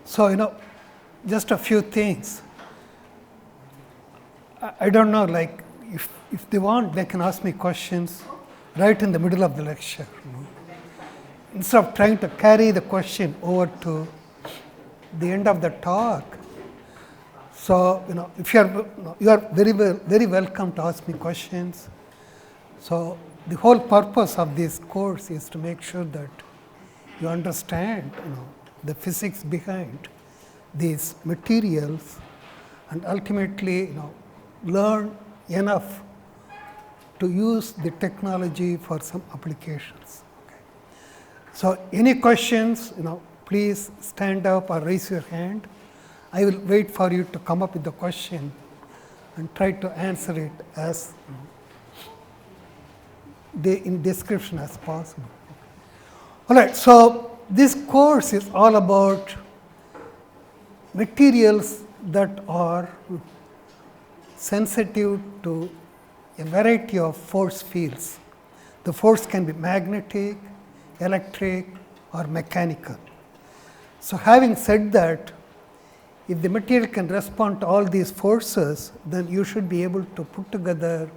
So, just a few things. I don't know, like, if they want, they can ask me questions right in the middle of the lecture. Instead of trying to carry the question over to the end of the talk. So, if you are very welcome to ask me questions. So, the whole purpose of this course is to make sure that you understand, the physics behind these materials, and ultimately, learn enough to use the technology for some applications. Okay. So, any questions, please stand up or raise your hand. I will wait for you to come up with the question and try to answer it as in description as possible. All right, so this course is all about materials that are sensitive to a variety of force fields. The force can be magnetic, electric, or mechanical. So, having said that, if the material can respond to all these forces, then you should be able to put together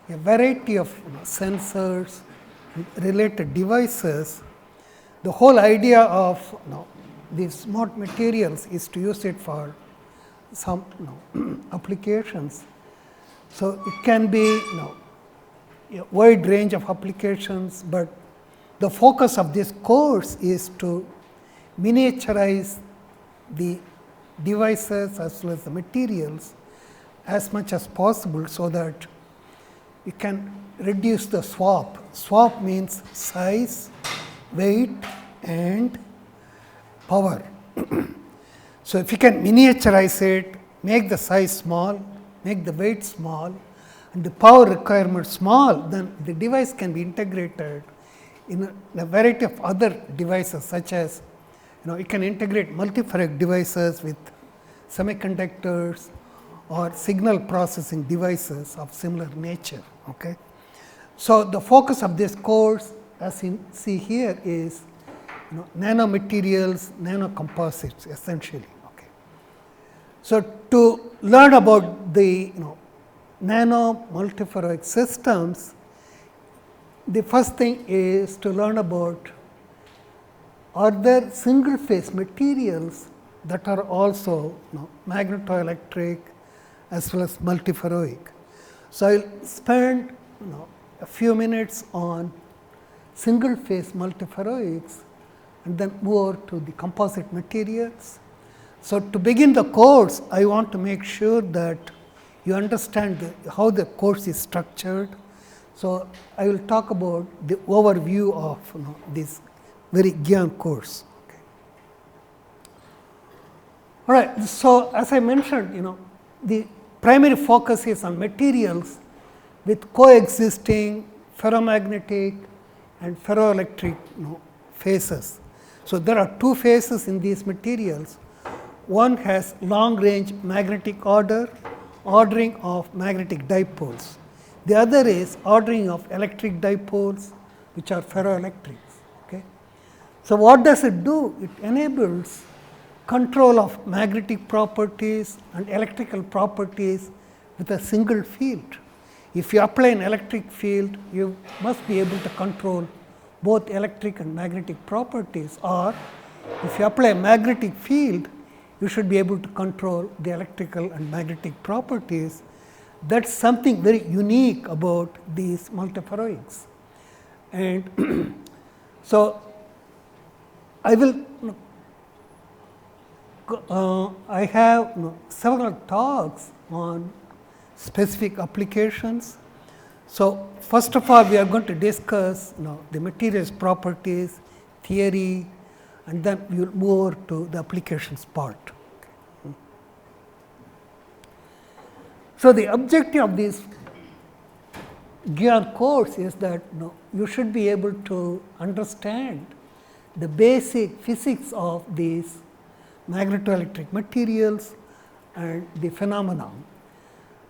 a variety of sensors, related devices. The whole idea of these smart materials is to use it for some applications. So, it can be a wide range of applications, but the focus of this course is to miniaturize the devices as well as the materials as much as possible, so that you can reduce the swap. Swap means size, weight, and power. So, if you can miniaturize it, make the size small, make the weight small, and the power requirement small, then the device can be integrated in a variety of other devices, such as you can integrate multiferroic devices with semiconductors or signal processing devices of similar nature. Okay. So, the focus of this course, as you see here, is nanomaterials, nano-composites essentially. Okay. So, to learn about the nano multiferroic systems, the first thing is to learn about, are there single phase materials that are also magnetoelectric as well as multiferroic. So, I will spend a few minutes on single phase multiferroics and then move over to the composite materials. So, to begin the course, I want to make sure that you understand how the course is structured. So, I will talk about the overview of this very given course. Okay. All right. So, as I mentioned, the primary focus is on materials with coexisting ferromagnetic and ferroelectric phases. So, there are two phases in these materials. One has long range magnetic ordering of magnetic dipoles. The other is ordering of electric dipoles, which are ferroelectrics. Okay. So, what does it do? It enables control of magnetic properties and electrical properties with a single field. If you apply an electric field, you must be able to control both electric and magnetic properties, or if you apply a magnetic field, you should be able to control the electrical and magnetic properties. That is something very unique about these multiferroics. And so, I will I have several talks on specific applications. So, first of all, we are going to discuss the materials properties, theory, and then we will move over to the applications part. Okay. So, the objective of this given course is that you should be able to understand the basic physics of these magnetoelectric materials and the phenomenon.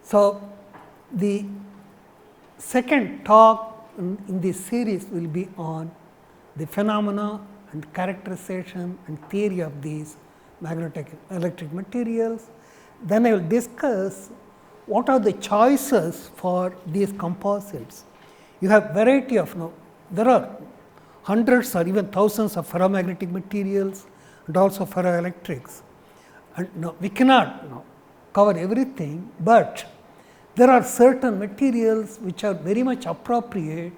So, the second talk in this series will be on the phenomena and characterization and theory of these magnetic materials. Then I will discuss what are the choices for these composites. You have variety of, there are hundreds or even thousands of ferromagnetic materials and also ferroelectrics. And we cannot cover everything, but there are certain materials which are very much appropriate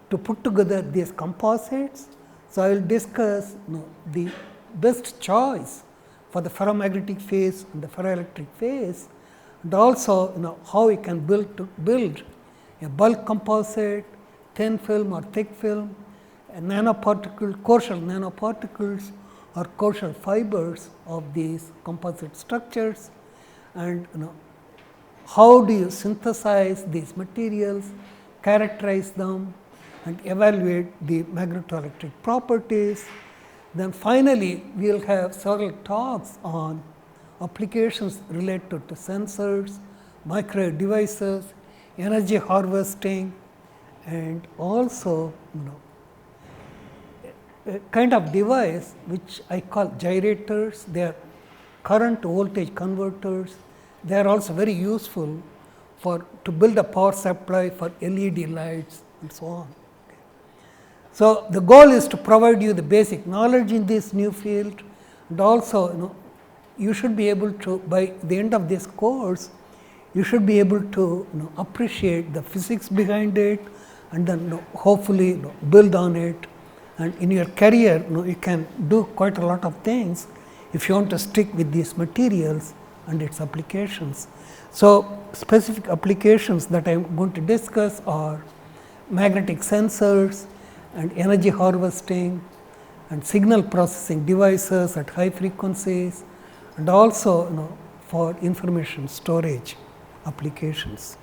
to put together these composites. So, I will discuss the best choice for the ferromagnetic phase and the ferroelectric phase, and also how we can build a bulk composite, thin film or thick film, a nanoparticle, coarser nanoparticles or coarser fibers of these composite structures, and how do you synthesize these materials, characterize them and evaluate the magnetoelectric properties. Then finally, we will have several talks on applications related to sensors, microwave devices, energy harvesting, and also a kind of device which I call gyrators. They are current voltage converters. They are also very useful to build a power supply for LED lights and so on. Okay. So, the goal is to provide you the basic knowledge in this new field, and also you should be able to, by the end of this course, you should be able to appreciate the physics behind it, and then hopefully build on it, and in your career you can do quite a lot of things if you want to stick with these materials and its applications. So, specific applications that I am going to discuss are magnetic sensors and energy harvesting and signal processing devices at high frequencies, and also for information storage applications.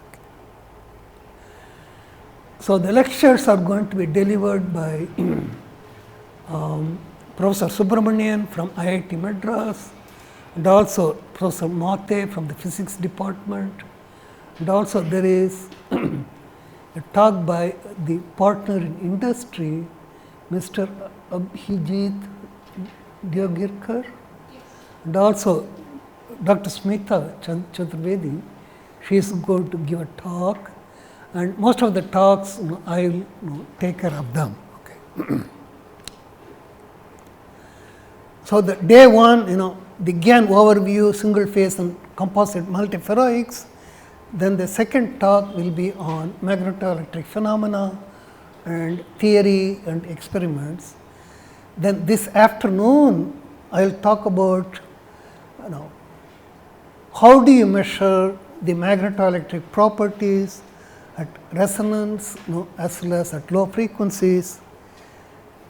So, the lectures are going to be delivered by Professor Subramanian from IIT Madras, and also Professor Mate from the physics department, and also there is a talk by the partner in industry, Mr. Abhijit Diogirkar, and also Dr. Smita Chaturvedi. She is going to give a talk, and most of the talks I will take care of them. Okay. So, the day one the GAN overview, single phase and composite multiferroics. Then the second talk will be on magnetoelectric phenomena and theory and experiments. Then this afternoon I will talk about how do you measure the magnetoelectric properties at resonance as well as at low frequencies.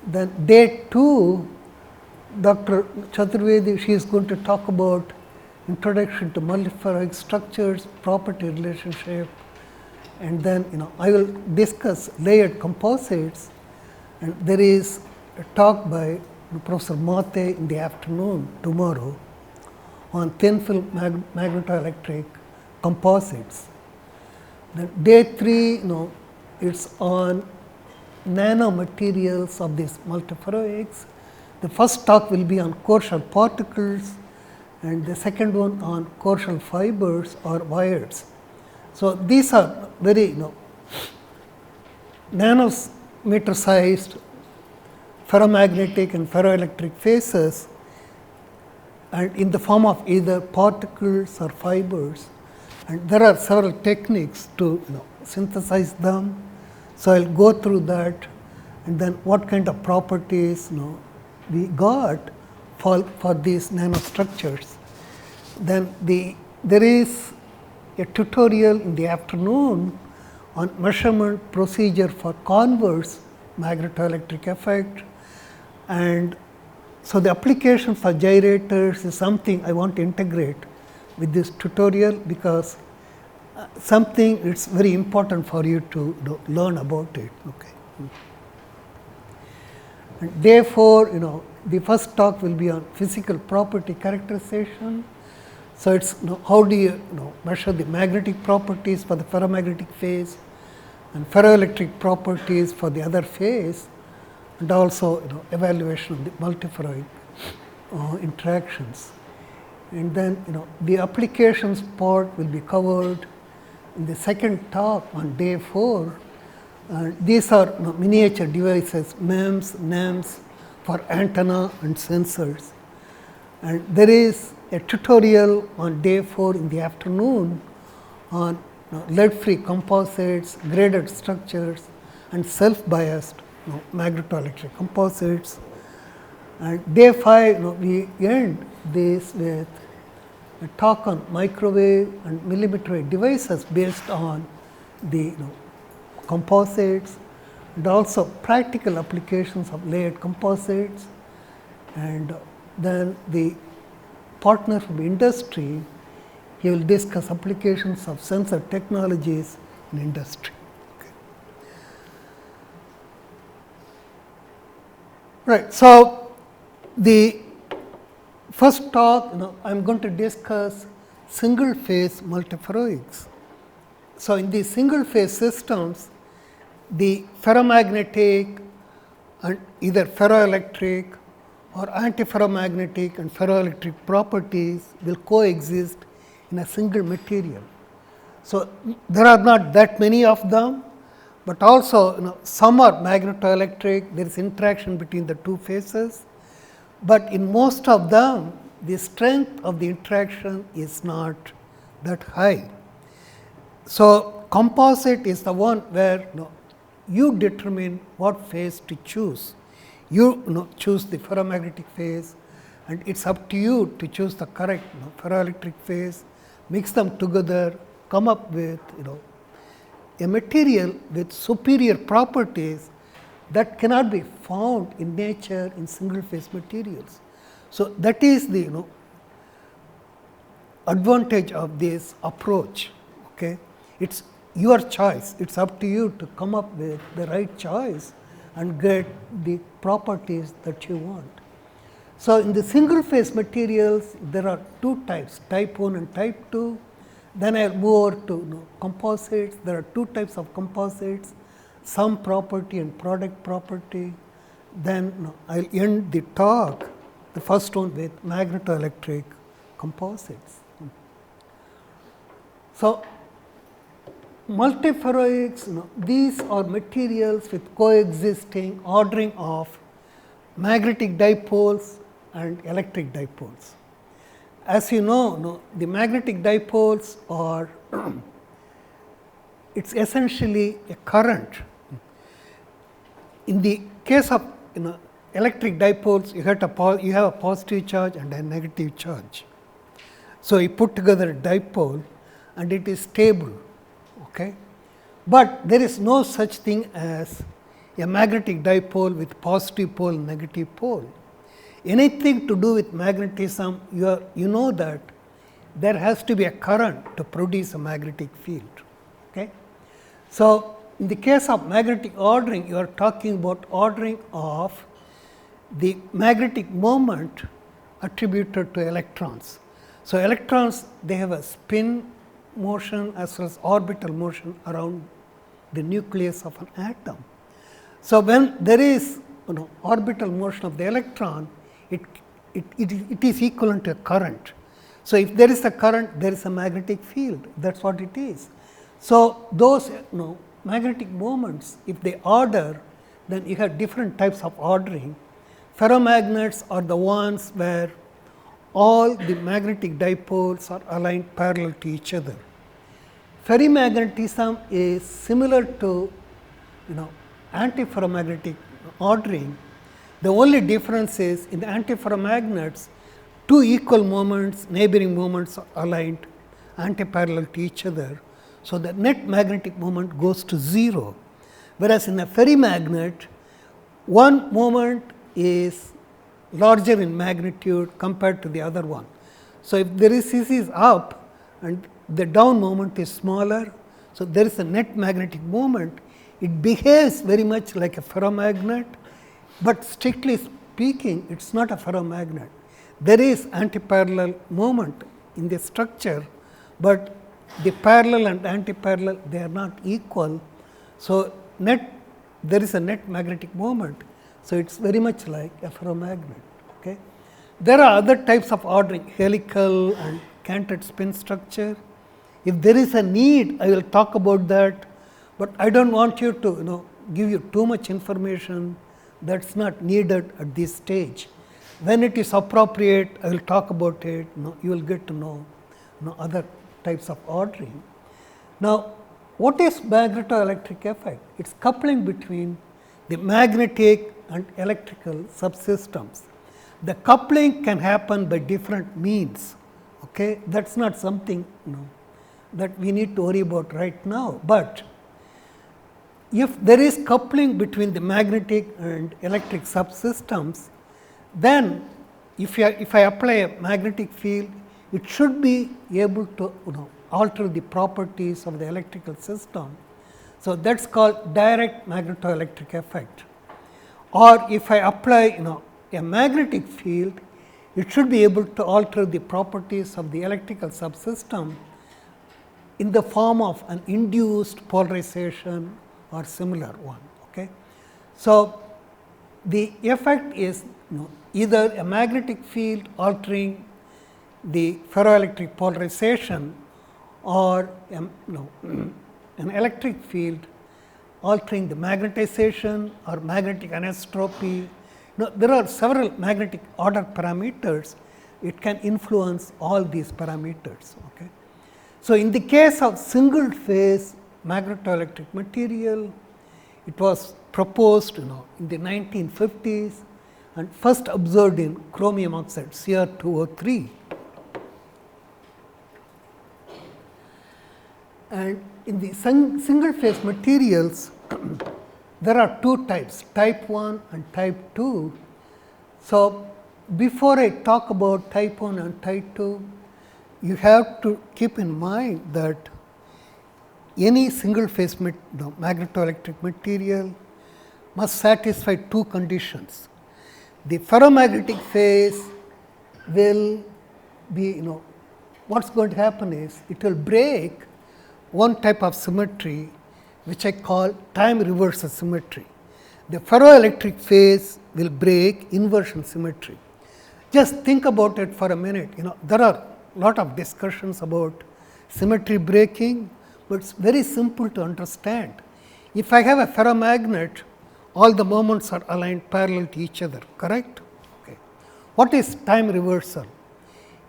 Then day 2, Dr. Chaturvedi, she is going to talk about introduction to multiferroic structures, property relationship, and then I will discuss layered composites, and there is a talk by Professor Mate in the afternoon tomorrow on thin film magnetoelectric composites. Then day 3, it's on nanomaterials of these multiferroics. The first talk will be on coarser particles, and the second one on coarser fibers or wires. So, these are very nanometer sized ferromagnetic and ferroelectric phases, and in the form of either particles or fibers, and there are several techniques to synthesize them. So, I will go through that, and then what kind of properties we got for these nanostructures. Then there is a tutorial in the afternoon on measurement procedure for converse magnetoelectric effect, and so the application for gyrators is something I want to integrate with this tutorial, because something it's very important for you to learn about it. Okay. And therefore, the first talk will be on physical property characterization. So, it's how do you measure the magnetic properties for the ferromagnetic phase and ferroelectric properties for the other phase, and also evaluation of the multiferroic interactions. And then the applications part will be covered in the second talk on day 4. These are miniature devices, MEMS, NEMS for antenna and sensors. And there is a tutorial on day 4 in the afternoon on lead-free composites, graded structures, and self-biased magnetoelectric composites. And day 5, we end this with a talk on microwave and millimeter wave devices based on the composites, and also practical applications of layered composites. And then the partner from industry, he will discuss applications of sensor technologies in industry. Okay. Right. So, the first talk, I am going to discuss single phase multiferroics. So, in these single phase systems, the ferromagnetic and either ferroelectric or antiferromagnetic and ferroelectric properties will coexist in a single material. So, there are not that many of them, but also some are magnetoelectric, there is interaction between the two phases, but in most of them the strength of the interaction is not that high. So, composite is the one where you determine what phase to choose. You choose the ferromagnetic phase, and it is up to you to choose the correct ferroelectric phase, mix them together, come up with a material with superior properties that cannot be found in nature in single phase materials. So, that is the advantage of this approach. Okay? It is your choice, it is up to you to come up with the right choice and get the properties that you want. So, in the single phase materials, there are two types, type 1 and type 2. Then I will move over to composites. There are two types of composites, sum property and product property. Then I will end the talk, the first one, with magnetoelectric composites. So, multiferroics, these are materials with coexisting ordering of magnetic dipoles and electric dipoles. As you know, the magnetic dipoles are it is essentially a current. In the case of electric dipoles, you have a positive charge and a negative charge. So, you put together a dipole and it is stable. Okay? But there is no such thing as a magnetic dipole with positive pole and negative pole. Anything to do with magnetism, you know that there has to be a current to produce a magnetic field. Okay? So, in the case of magnetic ordering, you are talking about ordering of the magnetic moment attributed to electrons. So, electrons, they have a spin motion as well as orbital motion around the nucleus of an atom. So, when there is orbital motion of the electron, it is equivalent to a current. So, if there is a current, there is a magnetic field, that is what it is. So, those magnetic moments, if they order, then you have different types of ordering. Ferromagnets are the ones where all the magnetic dipoles are aligned parallel to each other. Ferrimagnetism is similar to antiferromagnetic ordering. The only difference is in the antiferromagnets, two equal moments, neighboring moments are aligned antiparallel to each other. So, the net magnetic moment goes to 0, whereas in a ferrimagnet, one moment is larger in magnitude compared to the other one. So, if the resistance is up and the down moment is smaller, so there is a net magnetic moment. It behaves very much like a ferromagnet, but strictly speaking, it is not a ferromagnet. There is antiparallel moment in the structure, but the parallel and antiparallel, they are not equal. So, there is a net magnetic moment. So, it is very much like a ferromagnet. Okay. There are other types of ordering, helical and canted spin structure. If there is a need, I will talk about that, but I do not want you to give you too much information that is not needed at this stage. When it is appropriate, I will talk about it, you will get to know other types of ordering. Now, what is magnetoelectric effect? It is coupling between the magnetic and electrical subsystems. The coupling can happen by different means. Okay? That is not something that we need to worry about right now, but if there is coupling between the magnetic and electric subsystems, then if I apply a magnetic field, it should be able to alter the properties of the electrical system. So, that is called direct magnetoelectric effect. Or if I apply a magnetic field, it should be able to alter the properties of the electrical subsystem in the form of an induced polarization or similar one. Okay. So, the effect is either a magnetic field altering the ferroelectric polarization or an electric field altering the magnetization or magnetic anisotropy. There are several magnetic order parameters. It can influence all these parameters. Okay. So, in the case of single phase magnetoelectric material, it was proposed in the 1950s and first observed in chromium oxide Cr2O3. And in the single phase materials, there are two types, type 1 and type 2. So, before I talk about type 1 and type 2, you have to keep in mind that any single phase magnetoelectric material must satisfy two conditions. The ferromagnetic phase will be, what is going to happen is, it will break one type of symmetry which I call time reversal symmetry. The ferroelectric phase will break inversion symmetry. Just think about it for a minute. There are a lot of discussions about symmetry breaking, but it is very simple to understand. If I have a ferromagnet, all the moments are aligned parallel to each other, correct? Okay. What is time reversal?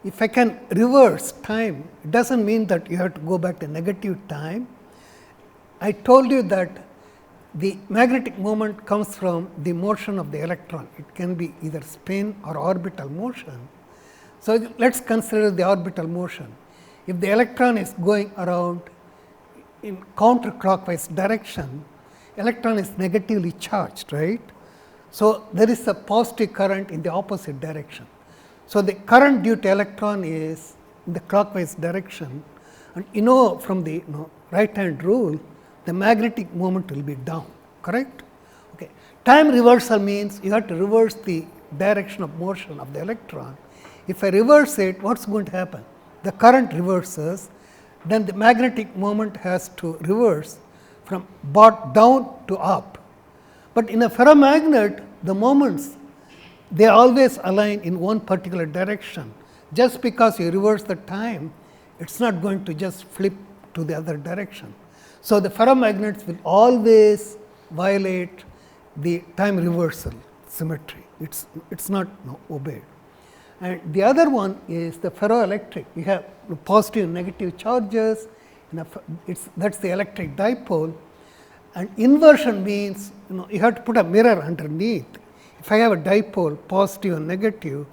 If I can reverse time, it does not mean that you have to go back to negative time. I told you that the magnetic moment comes from the motion of the electron. It can be either spin or orbital motion. So, let us consider the orbital motion. If the electron is going around in counterclockwise direction, electron is negatively charged, right. So, there is a positive current in the opposite direction. So, the current due to electron is in the clockwise direction, and from the right hand rule, the magnetic moment will be down, correct. Okay. Time reversal means you have to reverse the direction of motion of the electron. If I reverse it, what is going to happen? The current reverses, then the magnetic moment has to reverse from down to up. But in a ferromagnet, the moments, they always align in one particular direction. Just because you reverse the time, it is not going to just flip to the other direction. So, the ferromagnets will always violate the time reversal symmetry. It is not obeyed. And the other one is the ferroelectric. You have positive and negative charges, that is the electric dipole, and inversion means you have to put a mirror underneath. If I have a dipole positive and negative,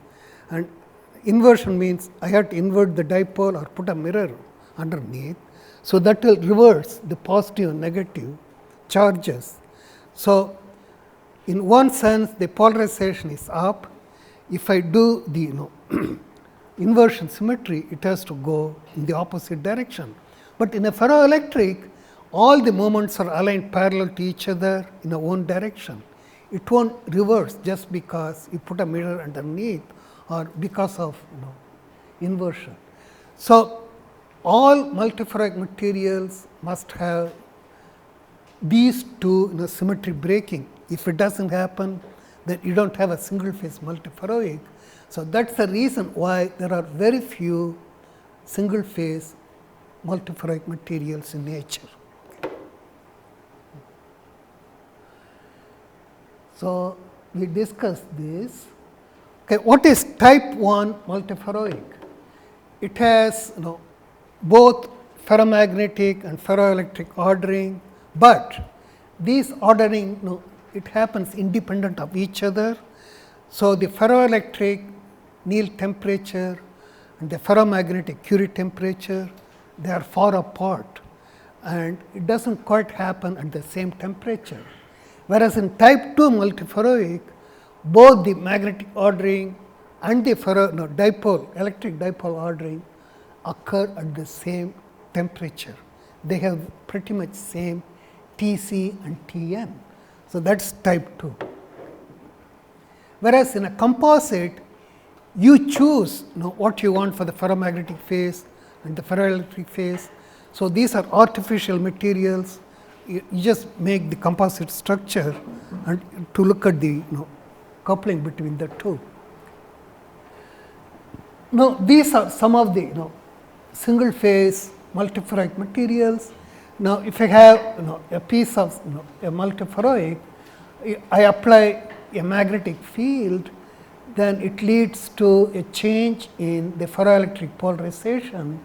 and inversion means I have to invert the dipole or put a mirror underneath. So, that will reverse the positive and negative charges. So, in one sense the polarization is up. If I do the inversion symmetry, it has to go in the opposite direction. But in a ferroelectric, all the moments are aligned parallel to each other in a one direction. It will not reverse just because you put a mirror underneath or because of inversion. So, all multiferroic materials must have these two symmetry breaking. If it does not happen, then you don't have a single phase multiferroic. So that's the reason why there are very few single phase multiferroic materials in nature. So we discussed this. Okay, what is type 1 multiferroic? It has both ferromagnetic and ferroelectric ordering, but these ordering it happens independent of each other. So the ferroelectric Néel temperature and the ferromagnetic Curie temperature, they are far apart, and it doesn't quite happen at the same temperature. Whereas in type 2 multiferroic, both the magnetic ordering and the electric dipole ordering occur at the same temperature. They have pretty much same Tc and Tn. So that's type 2. Whereas in a composite, you choose what you want for the ferromagnetic phase and the ferroelectric phase. So these are artificial materials. You just make the composite structure and to look at the coupling between the two. Now these are some of the single phase multiferroic materials. Now if I have a piece of a multiferroic, I apply a magnetic field, then it leads to a change in the ferroelectric polarization,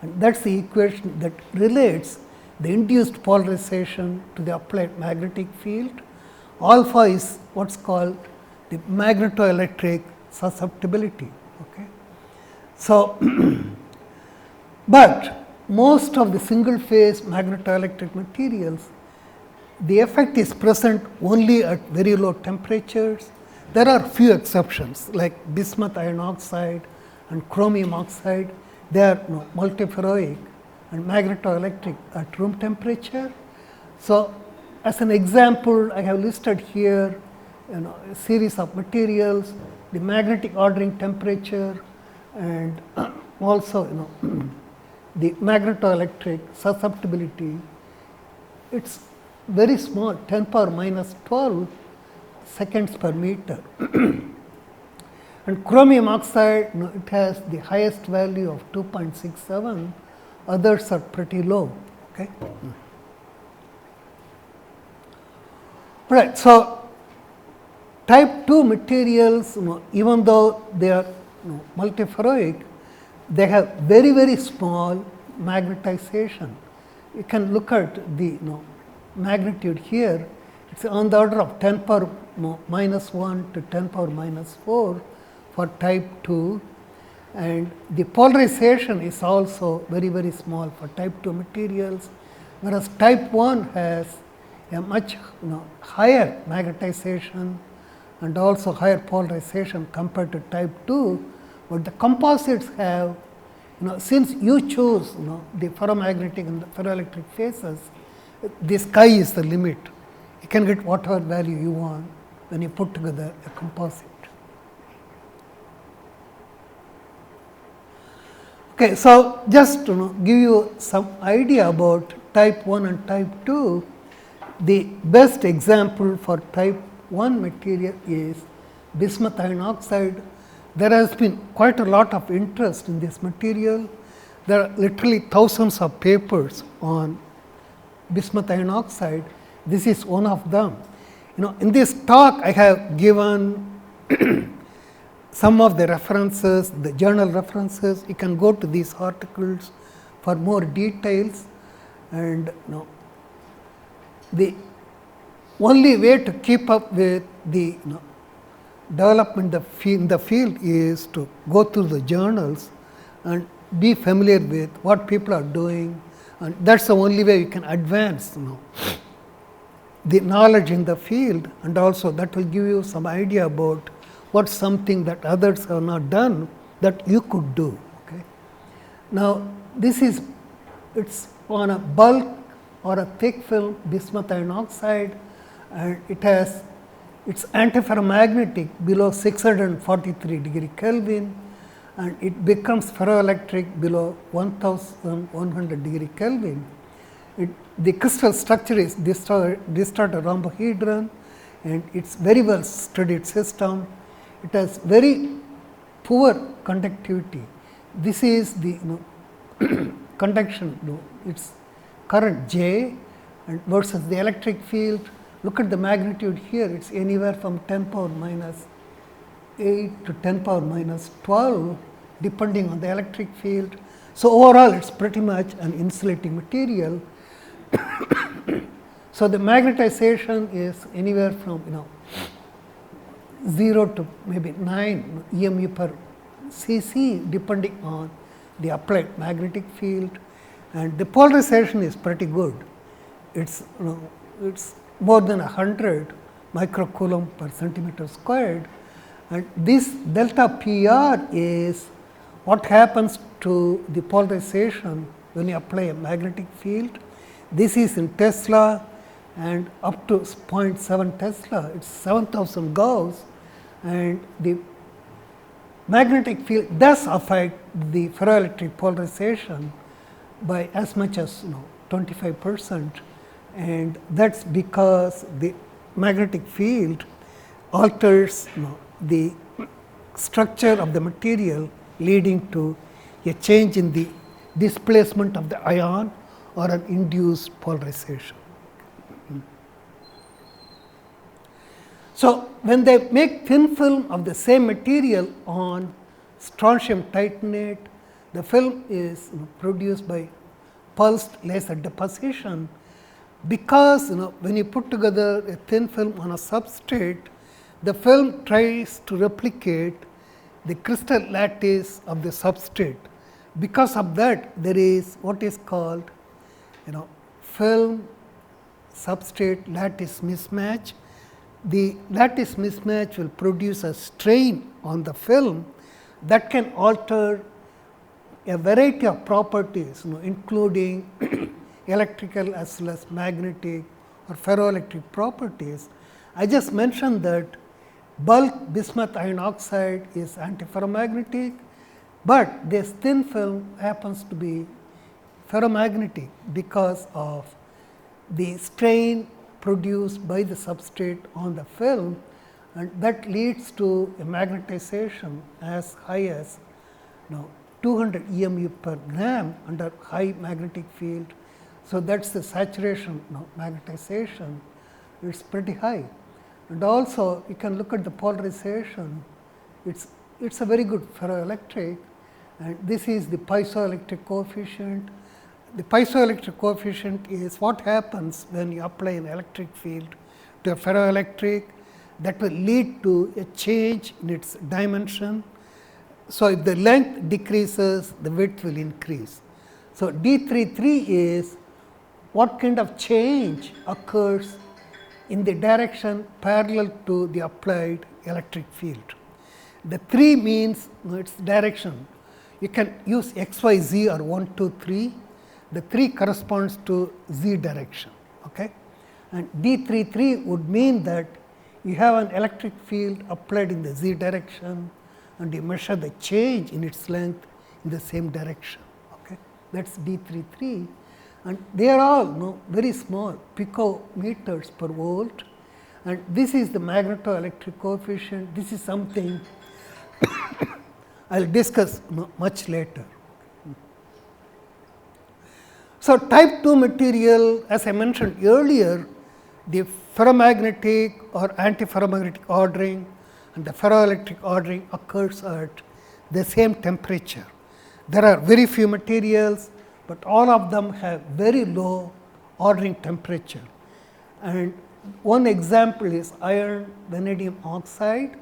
and that's the equation that relates the induced polarization to the applied magnetic field. Alpha is what's called the magnetoelectric susceptibility. Okay. So, but most of the single phase magnetoelectric materials, the effect is present only at very low temperatures. There are few exceptions like bismuth iron oxide and chromium oxide. They are multiferroic and magnetoelectric at room temperature. So, as an example, I have listed here a series of materials, the magnetic ordering temperature, and also the magnetoelectric susceptibility. It's very small, 10 power minus 12 seconds per meter. And chromium oxide, it has the highest value of 2.67. Others are pretty low. Okay. Right. So type 2 materials, even though they are multiferroic, they have very, very small magnetization. You can look at the magnitude here. It's on the order of 10 power minus 1 to 10 power minus 4 for type 2, and the polarization is also very, very small for type 2 materials, whereas type 1 has a much higher magnetization and also higher polarization compared to type 2. But the composites have, since you choose the ferromagnetic and the ferroelectric phases, the sky is the limit. You can get whatever value you want when you put together a composite. Okay, so just to give you some idea about type 1 and type 2, the best example for type 1 material is bismuth iron oxide. There has been quite a lot of interest in this material. There are literally thousands of papers on bismuth iron oxide. This is one of them. In this talk, I have given some of the references, the journal references. You can go to these articles for more details. And the only way to keep up with the development in the field is to go through the journals and be familiar with what people are doing, and that's the only way you can advance the knowledge in the field, and also that will give you some idea about what's something that others have not done that you could do. Okay. Now it's on a bulk or a thick film bismuth iron oxide, and it's antiferromagnetic below 643 degree Kelvin, and it becomes ferroelectric below 1100 degree Kelvin. The crystal structure is distorted rhombohedron, and it's very well studied system. It has very poor conductivity. This is the conduction, its current J and versus the electric field. Look at the magnitude here, it's anywhere from 10 power minus 8 to 10 power minus 12 depending on the electric field. So, overall it is pretty much an insulating material. So, the magnetization is anywhere from 0 to maybe 9 EMU per cc depending on the applied magnetic field, and the polarization is pretty good. It's it's more than 100 microcoulomb per centimeter squared, and this delta PR is what happens to the polarization when you apply a magnetic field. This is in Tesla, and up to 0.7 Tesla, it's 7,000 Gauss, and the magnetic field does affect the ferroelectric polarization by as much as 25%, and that's because the magnetic field alters the structure of the material, leading to a change in the displacement of the ion or an induced polarization. So, when they make thin film of the same material on strontium titanate, the film is produced by pulsed laser deposition, because when you put together a thin film on a substrate, the film tries to replicate the crystal lattice of the substrate. Because of that, there is what is called film substrate lattice mismatch. The lattice mismatch will produce a strain on the film that can alter a variety of properties, including electrical as well as magnetic or ferroelectric properties. I just mentioned that bulk bismuth iron oxide is antiferromagnetic, but this thin film happens to be ferromagnetic because of the strain produced by the substrate on the film, and that leads to a magnetization as high as 200 EMU per gram under high magnetic field. So, that is the saturation magnetization, it is pretty high. And also you can look at the polarization, it's a very good ferroelectric, and this is the piezoelectric coefficient. The piezoelectric coefficient is what happens when you apply an electric field to a ferroelectric, that will lead to a change in its dimension. So, if the length decreases, the width will increase. So, D33 is what kind of change occurs in the direction parallel to the applied electric field. The 3 means its direction. You can use x, y, z or 1, 2, 3. The 3 corresponds to z direction, okay? And D33 would mean that you have an electric field applied in the z direction, and you measure the change in its length in the same direction, okay? That is D33, and they are all very small, picometers per volt, and this is the magnetoelectric coefficient. This is something I will discuss much later. So, type 2 material, as I mentioned earlier, the ferromagnetic or antiferromagnetic ordering and the ferroelectric ordering occurs at the same temperature. There are very few materials, but all of them have very low ordering temperature. And one example is iron vanadium oxide.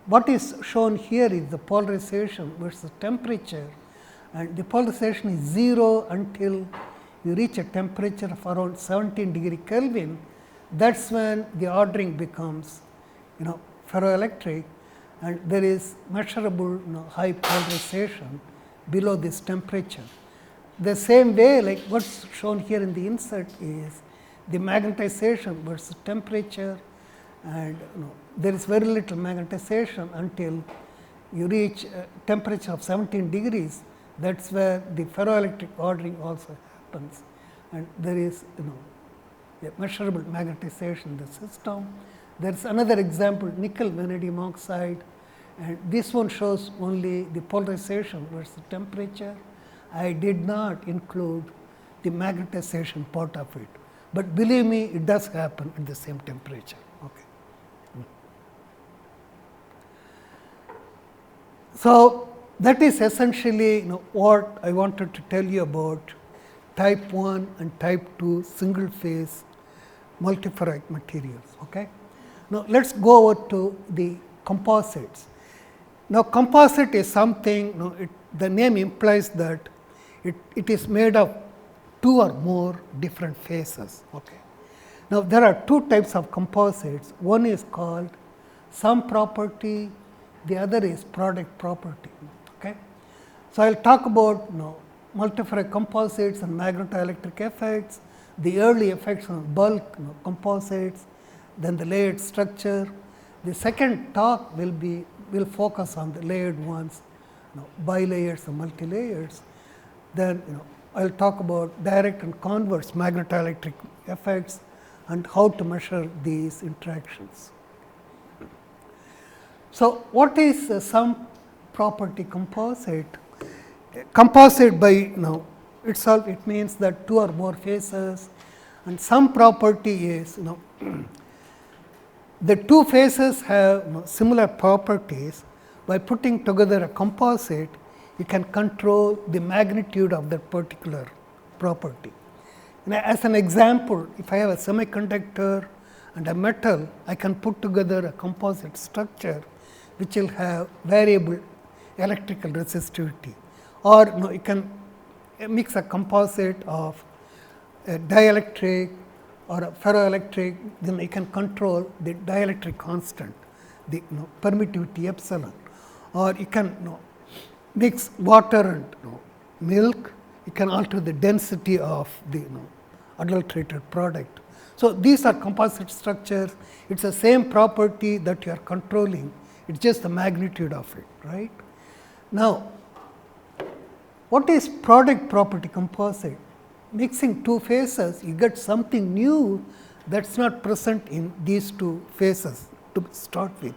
What is shown here is the polarization versus temperature, and the polarization is 0 until you reach a temperature of around 17 degree Kelvin. That is when the ordering becomes ferroelectric, and there is measurable high polarization below this temperature. The same way, like what is shown here in the insert is the magnetization versus temperature, and there is very little magnetization until you reach a temperature of 17 degrees. That is where the ferroelectric ordering also happens, and there is a measurable magnetization in the system. There is another example, nickel vanadium oxide, and this one shows only the polarization versus temperature. I did not include the magnetization part of it, but believe me, it does happen at the same temperature. Okay. So, that is essentially what I wanted to tell you about type 1 and type 2 single phase multiferroic materials. Okay. Now, let us go over to the composites. Now, composite is something, the name implies that it is made of 2 or more different phases. Okay. Now, there are 2 types of composites. One is called sum property, the other is product property. Okay. So, I will talk about multiferroic composites and magnetoelectric effects, the early effects on bulk composites, then the layered structure. The second talk will focus on the layered ones, bilayers and multilayers. Then I will talk about direct and converse magnetoelectric effects and how to measure these interactions. So, what is a sum property composite? Composite by itself, it means that 2 or more phases, and sum property is the 2 phases have similar properties. By putting together a composite, you can control the magnitude of that particular property. As an example, if I have a semiconductor and a metal, I can put together a composite structure which will have variable electrical resistivity, or you can mix a composite of a dielectric or a ferroelectric, then you can control the dielectric constant, the permittivity epsilon, or you can mix water and milk, you can alter the density of the adulterated product. So, these are composite structures, it is the same property that you are controlling, it is just the magnitude of it, right. Now, what is product property composite? Mixing 2 phases, you get something new that is not present in these 2 phases to start with.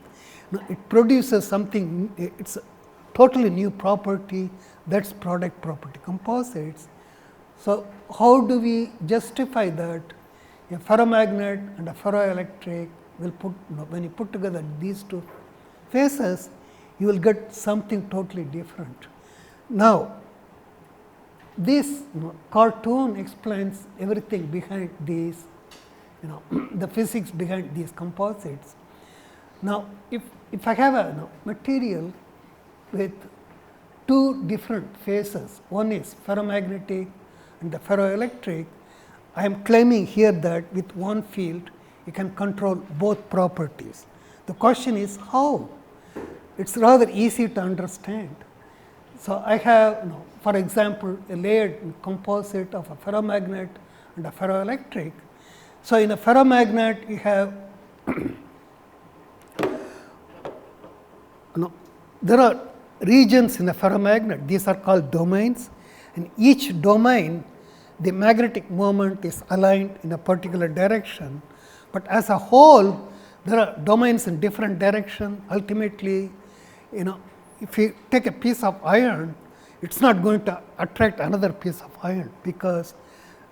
Now, it produces something, it is a totally new property, that is product property composites. So, how do we justify that? A ferromagnet and a ferroelectric will put, when you put together these 2 phases, you will get something totally different. Now, this cartoon explains everything behind these, the physics behind these composites. Now, if I have a material with 2 different phases, one is ferromagnetic and the ferroelectric, I am claiming here that with one field you can control both properties. The question is how? It is rather easy to understand. So, I have for example, a layered composite of a ferromagnet and a ferroelectric. So, in a ferromagnet you have there are regions in a ferromagnet, these are called domains, and each domain the magnetic moment is aligned in a particular direction, but as a whole there are domains in different direction. Ultimately, if you take a piece of iron, it is not going to attract another piece of iron, because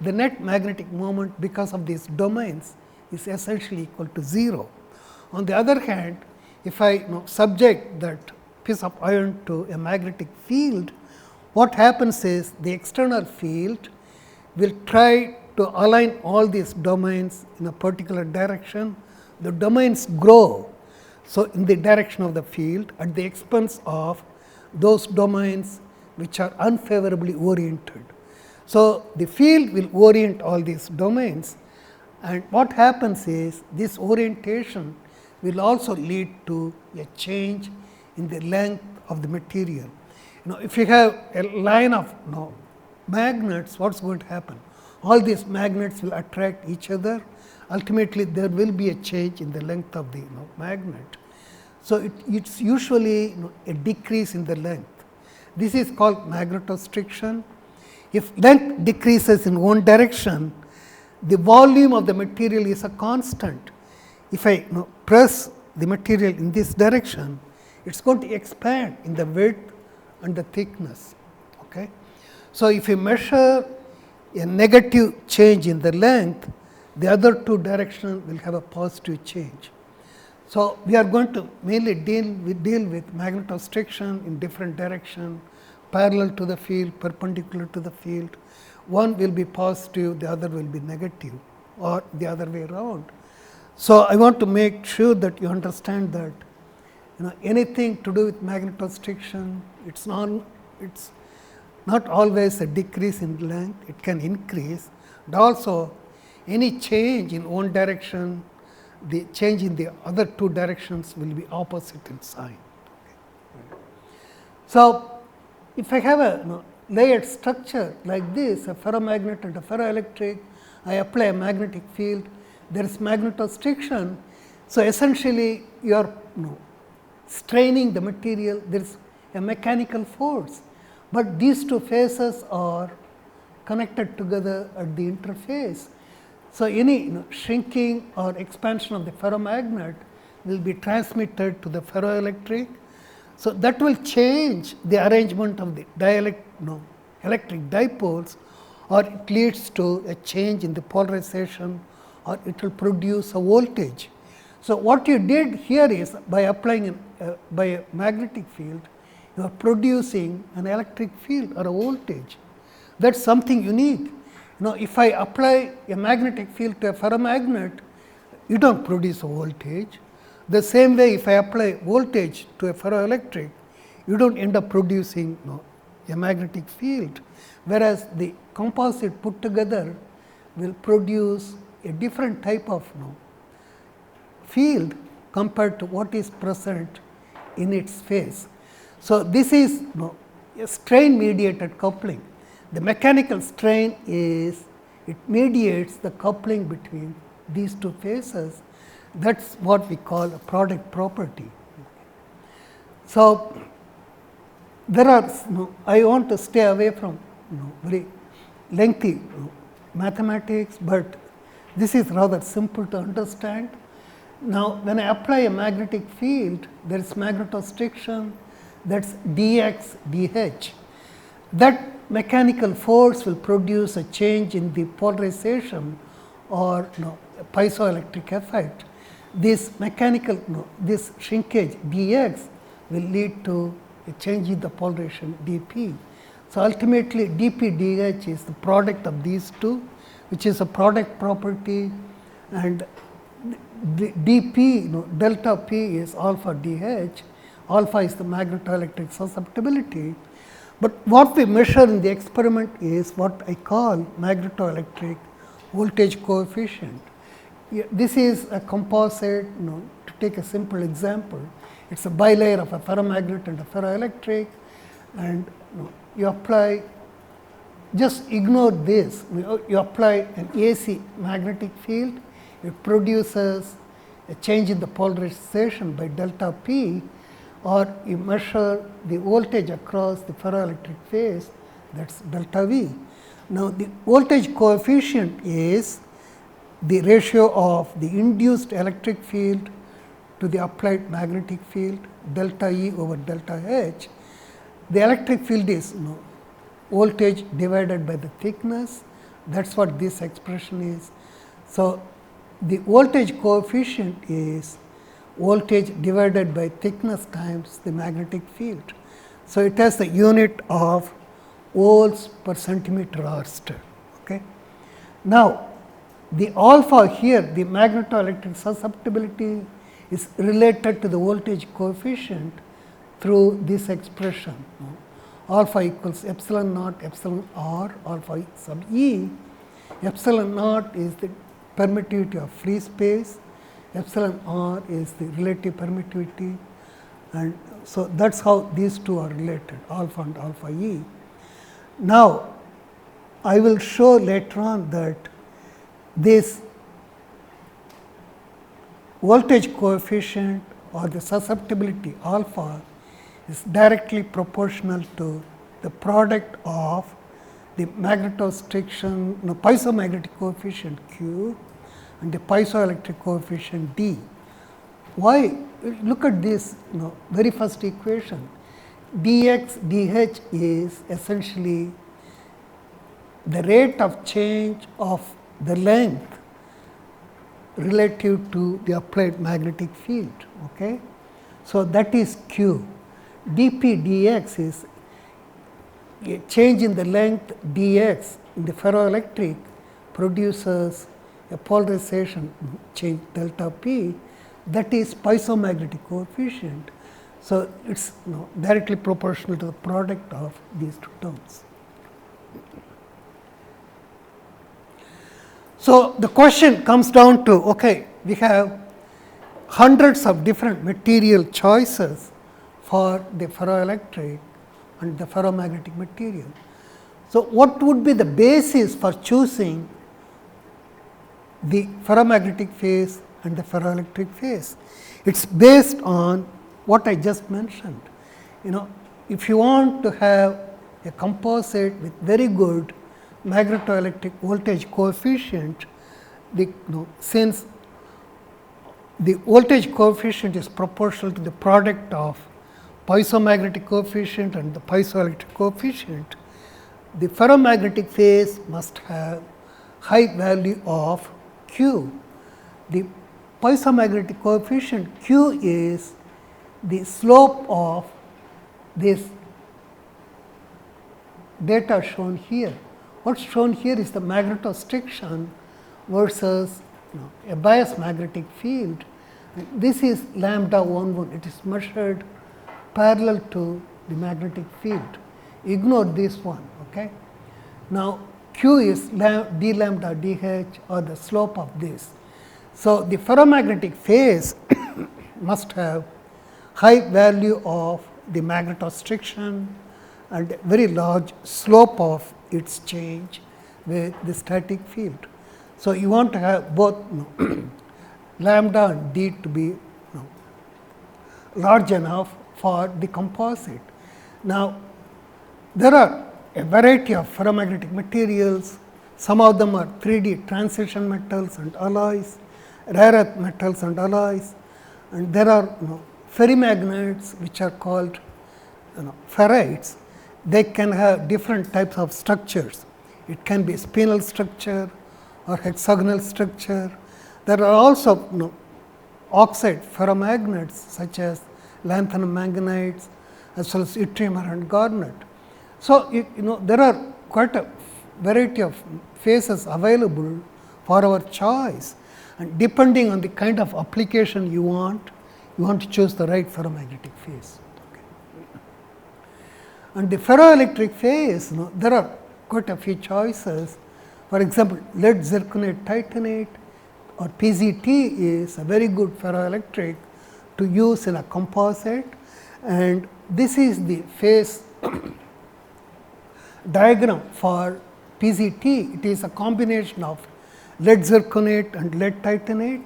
the net magnetic moment because of these domains is essentially equal to 0. On the other hand, if I subject that piece of iron to a magnetic field, what happens is the external field will try to align all these domains in a particular direction. The domains grow, so in the direction of the field at the expense of those domains which are unfavorably oriented. So, the field will orient all these domains, and what happens is this orientation will also lead to a change in the length of the material. If you have a line of magnets, what is going to happen? All these magnets will attract each other, ultimately there will be a change in the length of the magnet. So, it is usually a decrease in the length. This is called magnetostriction. If length decreases in one direction, the volume of the material is a constant. if I press the material in this direction, it is going to expand in the width and the thickness. Okay. So, if you measure a negative change in the length, the other two directions will have a positive change. So, we are going to mainly deal with magnetostriction in different direction, parallel to the field, perpendicular to the field. One will be positive, the other will be negative, or the other way around. So, I want to make sure that you understand that anything to do with magnetostriction, it's not always a decrease in length, it can increase, and also any change in one direction, the change in the other two directions will be opposite in sign. Okay. So, if I have a layered structure like this, a ferromagnet and a ferroelectric, I apply a magnetic field, there is magnetostriction. So, essentially you are straining the material, there is a mechanical force, but these two phases are connected together at the interface. So, any shrinking or expansion of the ferromagnet will be transmitted to the ferroelectric. So, that will change the arrangement of the electric dipoles, or it leads to a change in the polarization, or it will produce a voltage. So, what you did here is by applying by a magnetic field, you are producing an electric field or a voltage. That is something unique. If I apply a magnetic field to a ferromagnet, you do not produce a voltage. The same way, if I apply voltage to a ferroelectric, you do not end up producing a magnetic field, whereas the composite put together will produce a different type of field compared to what is present in its phase. So, this is a strain mediated coupling. The mechanical strain is, it mediates the coupling between these two phases. That is what we call a product property. So, there are I want to stay away from very lengthy mathematics, but this is rather simple to understand. Now, when I apply a magnetic field, there is magnetostriction, that is dx dh. That mechanical force will produce a change in the polarization or piezoelectric effect. This mechanical, this shrinkage dx will lead to a change in the polarization dp. So, ultimately dp dh is the product of these two, which is a product property, and the dp, delta p is alpha dh, alpha is the magnetoelectric susceptibility. But what we measure in the experiment is what I call magnetoelectric voltage coefficient. This is a composite, to take a simple example, it is a bilayer of a ferromagnet and a ferroelectric, and you apply, just ignore this, you apply an AC magnetic field, it produces a change in the polarization by delta p, or you measure the voltage across the ferroelectric phase, that is delta V. Now, the voltage coefficient is the ratio of the induced electric field to the applied magnetic field, delta E over delta H. The electric field is voltage divided by the thickness, that is what this expression is. So, the voltage coefficient is voltage divided by thickness times the magnetic field. So, it has the unit of volts per centimeter Ørsted. Okay. Now, the alpha here, the magnetoelectric susceptibility is related to the voltage coefficient through this expression. Alpha equals epsilon naught epsilon r alpha sub e. Epsilon naught is the permittivity of free space, epsilon r is the relative permittivity, and so that is how these two are related, alpha and alpha e. Now, I will show later on that this voltage coefficient or the susceptibility alpha is directly proportional to the product of the magnetostriction, piezomagnetic coefficient q and the piezoelectric coefficient D. Why? Look at this very first equation. dx dh is essentially the rate of change of the length relative to the applied magnetic field. Okay? So, that is q. dp dx is a change in the length dx in the ferroelectric produces a polarization change delta p, that is piezomagnetic coefficient. So, it is directly proportional to the product of these two terms. So, the question comes down to, okay, we have hundreds of different material choices for the ferroelectric and the ferromagnetic material. So, what would be the basis for choosing the ferromagnetic phase and the ferroelectric phase? It is based on what I just mentioned. If you want to have a composite with very good magnetoelectric voltage coefficient, since the voltage coefficient is proportional to the product of piezomagnetic coefficient and the piezoelectric coefficient, the ferromagnetic phase must have high value of q. The piezomagnetic coefficient q is the slope of this data shown here. What is shown here is the magnetostriction versus a bias magnetic field. This is lambda 11, it is measured parallel to the magnetic field. Ignore this one. Okay? Now, q is d lambda dh, or the slope of this. So, the ferromagnetic phase must have high value of the magnetostriction and very large slope of its change with the static field. So, you want to have both lambda and d to be large enough for the composite. Now, there are a variety of ferromagnetic materials. Some of them are 3D transition metals and alloys, rare earth metals and alloys, and there are ferrimagnets which are called ferrites. They can have different types of structures. It can be spinel structure or hexagonal structure. There are also oxide ferromagnets such as lanthanum manganites as well as yttrium and garnet. So, there are quite a variety of phases available for our choice, and depending on the kind of application you want to choose the right ferromagnetic phase. Okay. And the ferroelectric phase, there are quite a few choices. For example, lead zirconate titanate or PZT is a very good ferroelectric to use in a composite, and this is the phase diagram for PZT. It is a combination of lead zirconate and lead titanate,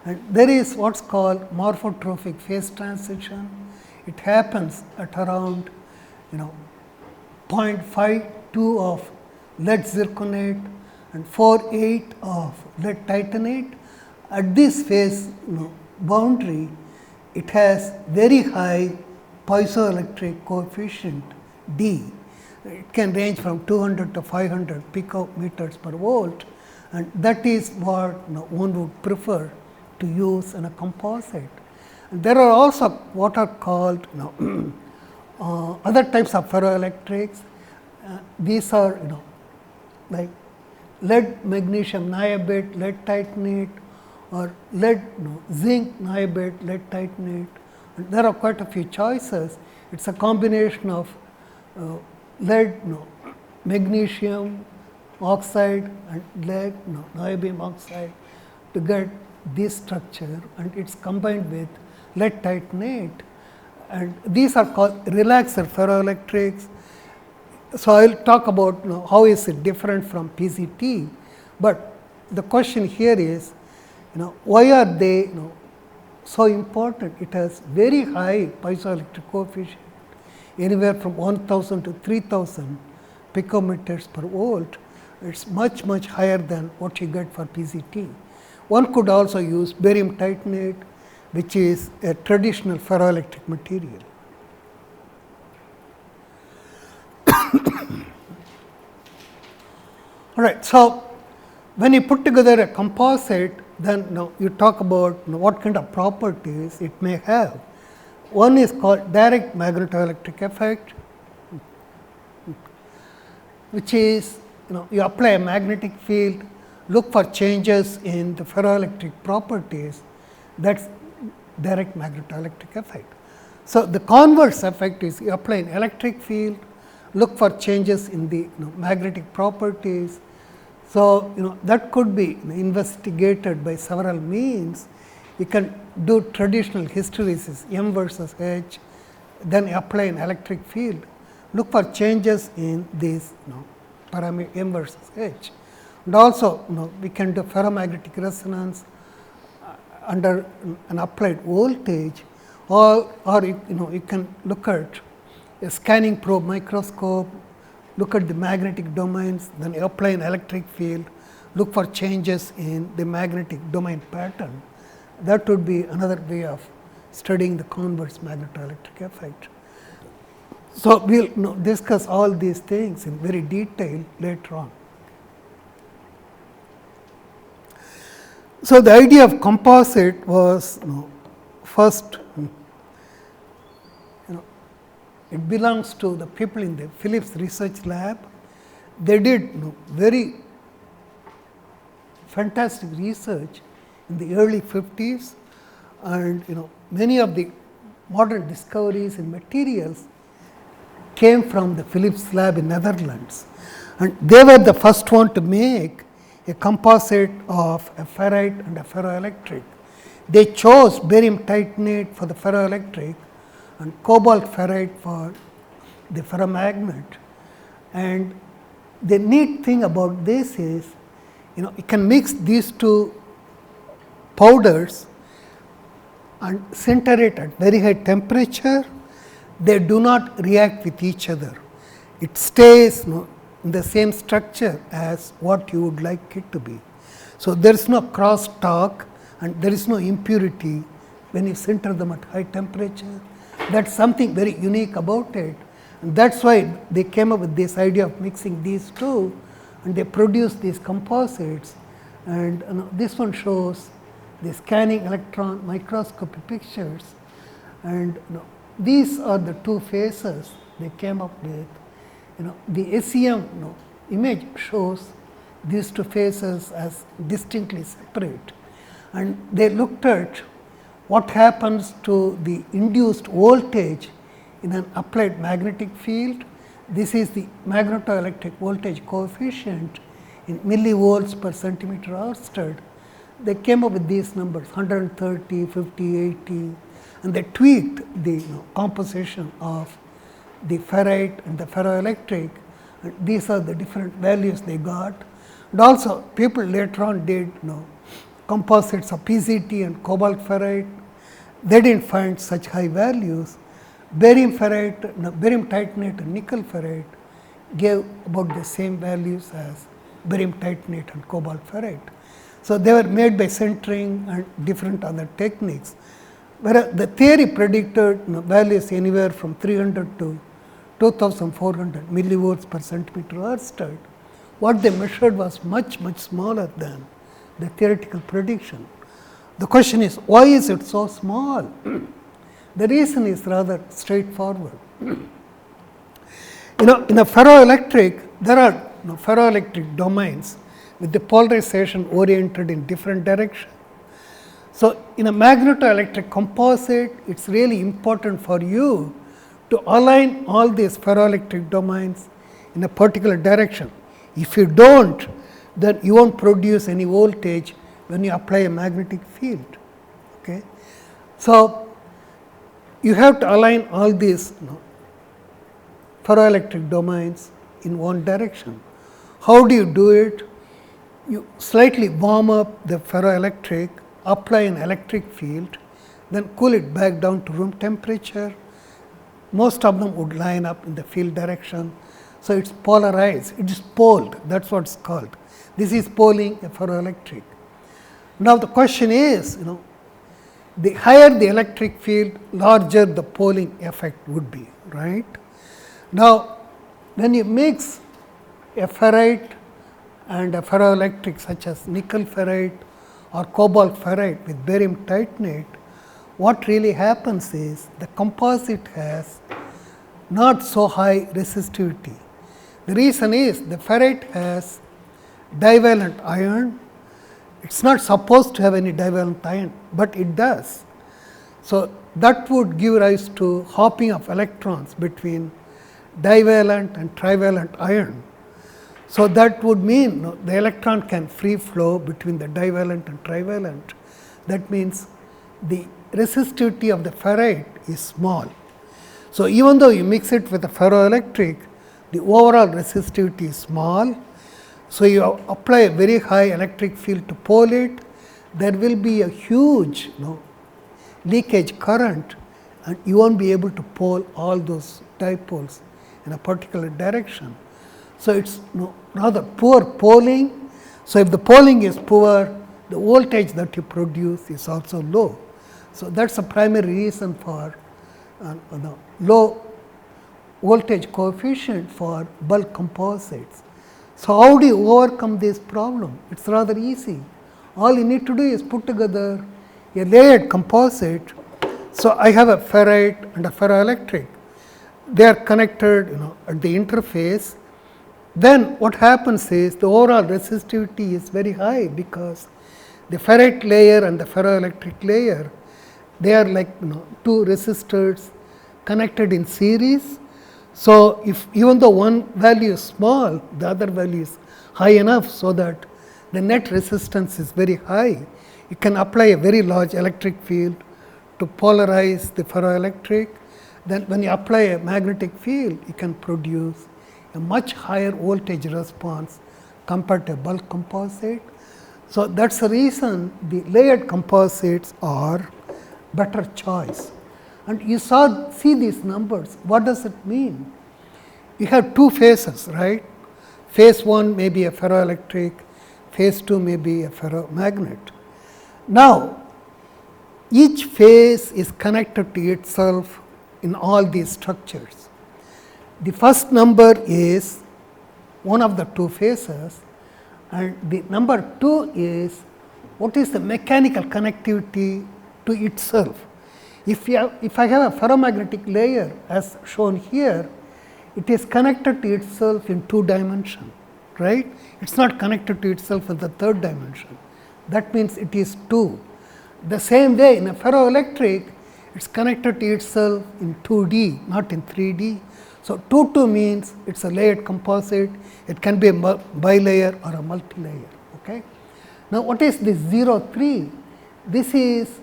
and there is what is called morphotrophic phase transition. It happens at around 0.52 of lead zirconate and 0.48 of lead titanate. At this phase boundary, it has very high piezoelectric coefficient D. It can range from 200 to 500 picometers per volt, and that is what one would prefer to use in a composite. And there are also what are called other types of ferroelectrics. These are like lead magnesium niobate lead titanate or lead zinc niobate lead titanate. And there are quite a few choices. It is a combination of lead magnesium oxide and lead niobium oxide to get this structure, and it is combined with lead titanate, and these are called relaxer ferroelectrics. So, I will talk about how is it different from PZT, but the question here is why are they so important? It has very high piezoelectric coefficient, anywhere from 1000 to 3000 picometers per volt. It is much higher than what you get for PZT. One could also use barium titanate, which is a traditional ferroelectric material. All right. So, when you put together a composite, then you talk about what kind of properties it may have. One is called direct magnetoelectric effect, which is you apply a magnetic field, look for changes in the ferroelectric properties. That is direct magnetoelectric effect. So, the converse effect is you apply an electric field, look for changes in the magnetic properties. So, that could be investigated by several means. You can do traditional hysteresis M versus H, then apply an electric field, look for changes in these parameter M versus H. And also we can do ferromagnetic resonance under an applied voltage, or you can look at a scanning probe microscope, look at the magnetic domains, then apply an electric field, look for changes in the magnetic domain pattern. That would be another way of studying the converse magnetoelectric effect. So, we will discuss all these things in very detail later on. So, the idea of composite was first, it belongs to the people in the Phillips Research Lab. They did very fantastic research in the early 50s, and many of the modern discoveries in materials came from the Phillips lab in Netherlands, and they were the first one to make a composite of a ferrite and a ferroelectric. They chose barium titanate for the ferroelectric and cobalt ferrite for the ferromagnet. And the neat thing about this is, you can mix these two powders and sinter it at very high temperature. They do not react with each other. It stays in the same structure as what you would like it to be. So, there is no cross talk and there is no impurity when you sinter them at high temperature. That is something very unique about it, and that is why they came up with this idea of mixing these two, and they produced these composites. And this one shows the scanning electron microscopy pictures, and these are the two phases they came up with. The SEM image shows these two phases as distinctly separate, and they looked at what happens to the induced voltage in an applied magnetic field. This is the magnetoelectric voltage coefficient in millivolts per centimeter Ørsted. They came up with these numbers 130, 50, 80, and they tweaked the composition of the ferrite and the ferroelectric. And these are the different values they got. And also people later on did composites of PCT and cobalt ferrite. They did not find such high values. Barium ferrite, barium titanate and nickel ferrite gave about the same values as barium titanate and cobalt ferrite. So, they were made by sintering and different other techniques, whereas the theory predicted values anywhere from 300 to 2400 millivolts per centimeter Ørsted. What they measured was much smaller than the theoretical prediction. The question is, why is it so small? The reason is rather straightforward. In a ferroelectric, there are ferroelectric domains with the polarization oriented in different directions. So, in a magnetoelectric composite, it is really important for you to align all these ferroelectric domains in a particular direction. If you do not, then you will not produce any voltage when you apply a magnetic field. Okay. So, you have to align all these ferroelectric domains in one direction. How do you do it? You slightly warm up the ferroelectric, apply an electric field, then cool it back down to room temperature. Most of them would line up in the field direction. So, it is polarized, it is poled, that is what it is called. This is poling a ferroelectric. Now the question is, the higher the electric field, larger the Pauling effect would be, right. Now, when you mix a ferrite and a ferroelectric such as nickel ferrite or cobalt ferrite with barium titanate, what really happens is the composite has not so high resistivity. The reason is the ferrite has divalent iron. It is not supposed to have any divalent iron, but it does. So, that would give rise to hopping of electrons between divalent and trivalent iron. So, that would mean the electron can free flow between the divalent and trivalent. That means the resistivity of the ferrite is small. So, even though you mix it with a ferroelectric, the overall resistivity is small. So, you apply a very high electric field to pole it, there will be a huge leakage current, and you will not be able to pole all those dipoles in a particular direction. So, it is rather poor poling. So, if the poling is poor, the voltage that you produce is also low. So, that is the primary reason for low voltage coefficient for bulk composites. So, how do you overcome this problem? It is rather easy. All you need to do is put together a layered composite. So, I have a ferrite and a ferroelectric. They are connected at the interface. Then what happens is the overall resistivity is very high, because the ferrite layer and the ferroelectric layer, they are like two resistors connected in series. So, if even though one value is small, the other value is high enough, so that the net resistance is very high, you can apply a very large electric field to polarize the ferroelectric. Then when you apply a magnetic field, you can produce a much higher voltage response compared to a bulk composite. So, that is the reason the layered composites are better choice. And you see these numbers, what does it mean? You have two phases, right? Phase 1 may be a ferroelectric, phase 2 may be a ferromagnet. Now, each phase is connected to itself in all these structures. The first number is one of the two phases, and the number 2 is what is the mechanical connectivity to itself. If I have a ferromagnetic layer as shown here, it is connected to itself in 2 dimensions, right? It is not connected to itself in the 3rd dimension. That means it is 2. The same way in a ferroelectric, it is connected to itself in 2D, not in 3D. So, 2 means it is a layered composite, it can be a bilayer or a multilayer. Okay? Now, what is this 0,3? This is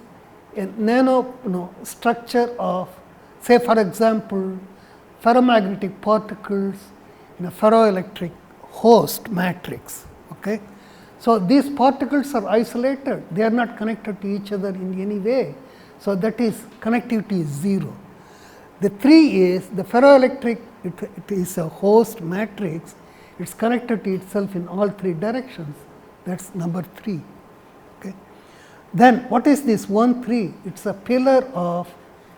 a nano structure of, say for example, ferromagnetic particles in a ferroelectric host matrix. Okay? So, these particles are isolated, they are not connected to each other in any way. So, that is connectivity is 0. The 3 is the ferroelectric, it is a host matrix, it is connected to itself in all 3 directions, that is number 3. Okay. Then what is this 1, 3? It is a pillar of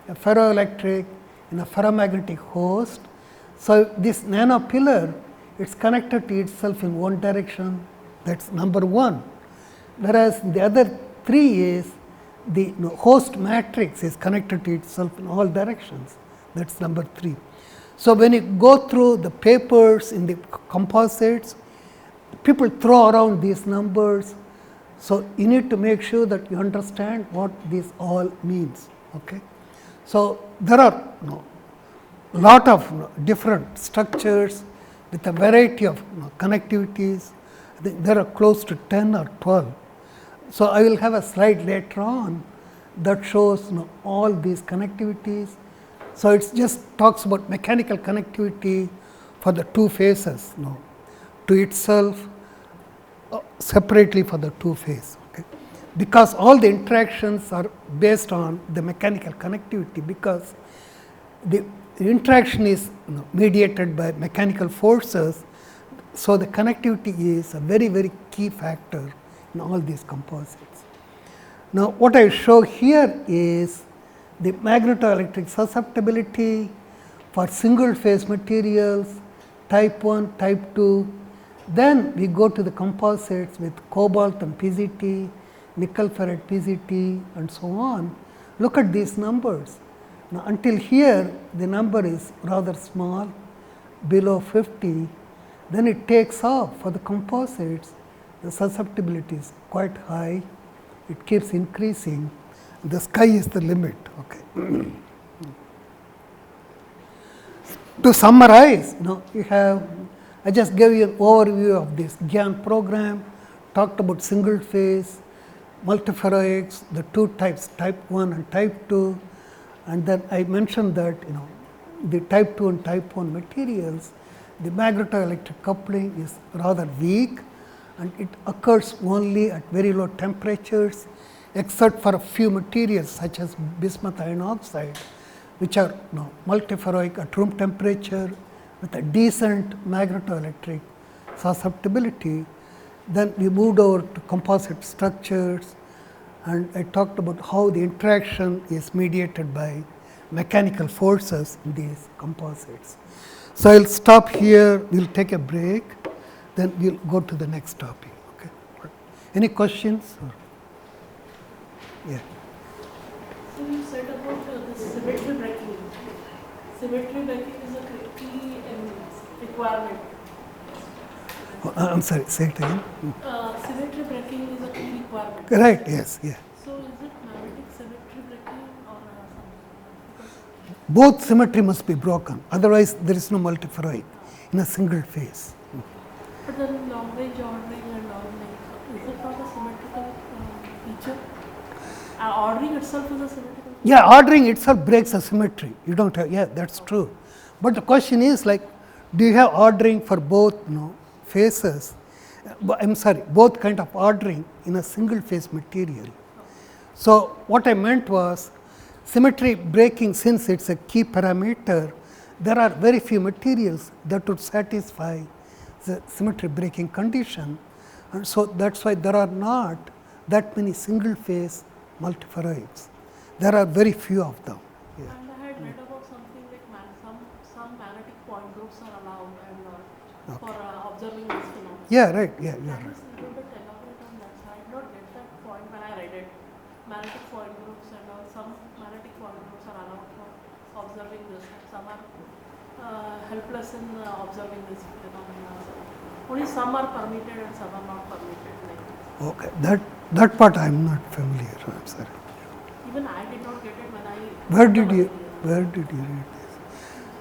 a ferroelectric in a ferromagnetic host. So, this nano pillar, it is connected to itself in one direction, that is number 1, whereas the other 3 is the host matrix is connected to itself in all directions, that is number 3. So, when you go through the papers in the composites, people throw around these numbers. So, you need to make sure that you understand what this all means. Okay. So, there are lot of different structures with a variety of connectivities. I think there are close to 10 or 12. So, I will have a slide later on that shows all these connectivities. So, it just talks about mechanical connectivity for the 2 phases to itself separately for the 2 phase. Okay. Because all the interactions are based on the mechanical connectivity, because the interaction is mediated by mechanical forces. So, the connectivity is a very, very key factor in all these composites. Now, what I show here is the magnetoelectric susceptibility for single phase materials, type 1, type 2. Then we go to the composites with cobalt and PZT, nickel ferrite PZT and so on. Look at these numbers. Now, until here the number is rather small, below 50, then it takes off. For the composites, the susceptibility is quite high, it keeps increasing, the sky is the limit. Okay. To summarize, you have, I just gave you an overview of this GAN program, talked about single phase, multiferroics, the two types, type 1 and type 2, and then I mentioned that the type 2 and type 1 materials, the magnetoelectric coupling is rather weak and it occurs only at very low temperatures, except for a few materials such as bismuth iron oxide, which are multiferroic at room temperature with a decent magnetoelectric susceptibility. Then we moved over to composite structures, and I talked about how the interaction is mediated by mechanical forces in these composites. So, I will stop here, we will take a break, then we will go to the next topic. Okay. Any questions? Yeah. So, you said about the symmetry breaking. Symmetry breaking is a key requirement. Oh, I'm sorry, say it again. Symmetry breaking is a key requirement. Right, yes, yeah. So, is it magnetic symmetry breaking or something? Both symmetry must be broken, otherwise there is no multiferroic in a single phase. But then long range ordering and all, is it not a symmetrical feature? Ordering itself is a symmetrical feature? Yeah, ordering itself breaks the symmetry. You don't have, yeah, that's true. But the question is like, do you have ordering for both phases? I'm sorry, both kind of ordering in a single phase material. So, what I meant was symmetry breaking, since it is a key parameter, there are very few materials that would satisfy the symmetry breaking condition, and so that is why there are not that many single phase multiferroics. There are very few of them. Yeah. And I had read about something like some magnetic point groups are allowed and for observing this phenomenon. Yeah, right. Yeah, you are Can right. you a little bit elaborate on that? I did not get that point when I read it. Magnetic point groups and all, some magnetic point groups are allowed for observing this, and some are helpless in observing this phenomenon. Only some are permitted and some are not permitted. Okay, that part I am not familiar. I'm sorry. Even I did not get it when I. Where did you read this?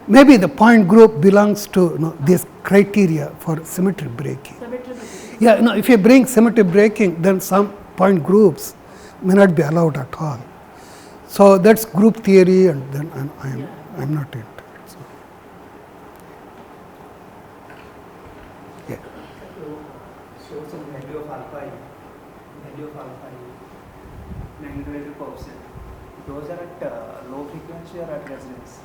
Maybe the point group belongs to this criteria for symmetry breaking. Symmetry breaking. Yeah, if you bring symmetry breaking, then some point groups may not be allowed at all. So that's group theory, and then I'm not into it. So. Yeah. Show some value of alpha I, Magnetoelectric opposite. Those are at low frequency or at resonance?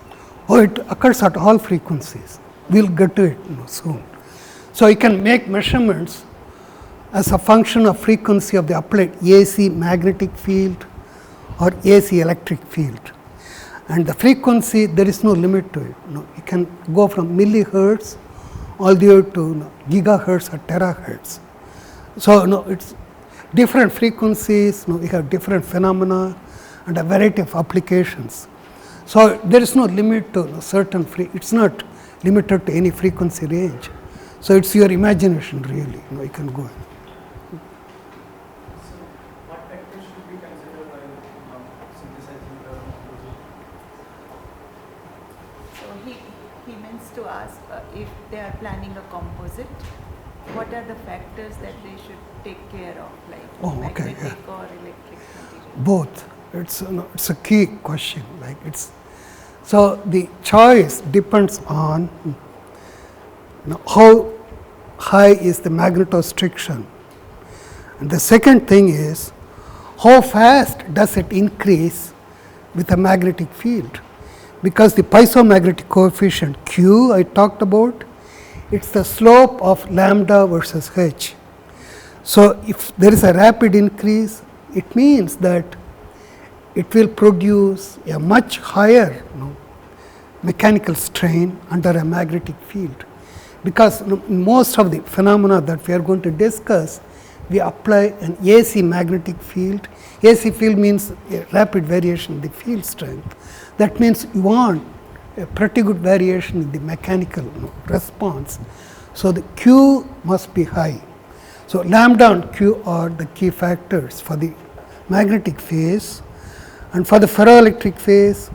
Oh, it occurs at all frequencies. We'll get to it soon. So you can make measurements as a function of frequency of the applied AC magnetic field or AC electric field. And the frequency, there is no limit to it. You can go from millihertz all the way to gigahertz or terahertz. So it's different frequencies, we have different phenomena and a variety of applications. So there is no limit to certain it's not limited to any frequency range. So it's your imagination really, you can go in. So what factors should be considered while synthesizing the composite? So he means to ask if they are planning a composite, what are the factors that they should take care of, like magnetic or electric material? Both. It's a key question. So the choice depends on how high is the magnetostriction, and the second thing is how fast does it increase with a magnetic field, because the piezomagnetic coefficient Q I talked about, it's the slope of lambda versus h. So if there is a rapid increase, it means that it will produce a much higher mechanical strain under a magnetic field, because most of the phenomena that we are going to discuss, we apply an AC magnetic field. AC field means a rapid variation in the field strength. That means you want a pretty good variation in the mechanical response. So, the Q must be high. So, lambda and Q are the key factors for the magnetic phase, and for the ferroelectric phase,